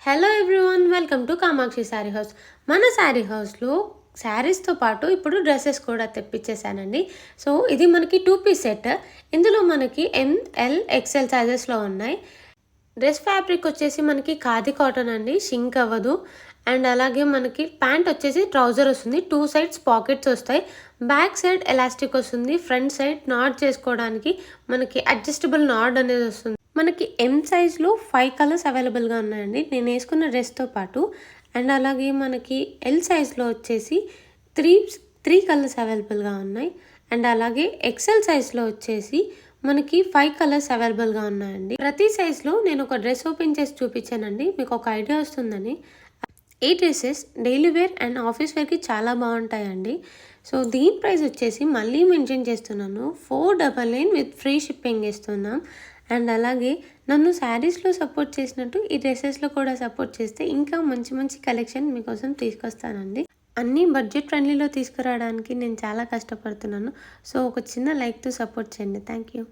Hello everyone, welcome to Kamakshi sari house. మన శారీ హౌస్లో శారీస్తో పాటు ఇప్పుడు డ్రెస్సెస్ కూడా తెప్పించేసానండి. సో ఇది మనకి 2 పీస్ సెట్. ఇందులో మనకి ML XL సైజెస్లో ఉన్నాయి. డ్రెస్ ఫ్యాబ్రిక్ వచ్చేసి మనకి ఖాదీ కాటన్ అండి, షింక్ అవ్వదు. అండ్ అలాగే మనకి ప్యాంట్ వచ్చేసి ట్రౌజర్ వస్తుంది, 2 సైడ్స్ పాకెట్స్ వస్తాయి, బ్యాక్ సైడ్ ఎలాస్టిక్ వస్తుంది, ఫ్రంట్ సైడ్ నాట్ చేసుకోవడానికి మనకి అడ్జస్టబుల్ నాట్ అనేది వస్తుంది. మనకి M సైజ్లో 5 కలర్స్ అవైలబుల్గా ఉన్నాయండి నేను వేసుకున్న డ్రెస్తో పాటు. అండ్ అలాగే మనకి L సైజ్లో వచ్చేసి త్రీ కలర్స్ అవైలబుల్గా ఉన్నాయి. అండ్ అలాగే XL సైజ్లో వచ్చేసి మనకి 5 కలర్స్ అవైలబుల్గా ఉన్నాయండి. ప్రతి సైజ్లో నేను ఒక డ్రెస్ ఓపెన్ చేసి చూపించానండి, మీకు ఒక ఐడియా వస్తుందని. ఈ dresses daily wear and office వేర్కి చాలా బాగుంటాయండి. సో దీని ప్రైస్ వచ్చేసి మళ్ళీ మెన్షన్ చేస్తున్నాను, 499 విత్ ఫ్రీ షిప్పింగ్ ఇస్తున్నాం. అండ్ అలాగే నన్ను శారీస్లో సపోర్ట్ చేసినట్టు ఈ డ్రెస్సెస్లో కూడా సపోర్ట్ చేస్తే ఇంకా మంచి మంచి కలెక్షన్ మీకోసం తీసుకొస్తానండి. అన్నీ బడ్జెట్ ఫ్రెండ్లీలో తీసుకురావడానికి నేను చాలా కష్టపడుతున్నాను. సో ఒక చిన్న లైక్తో సపోర్ట్ చేయండి. Thank you.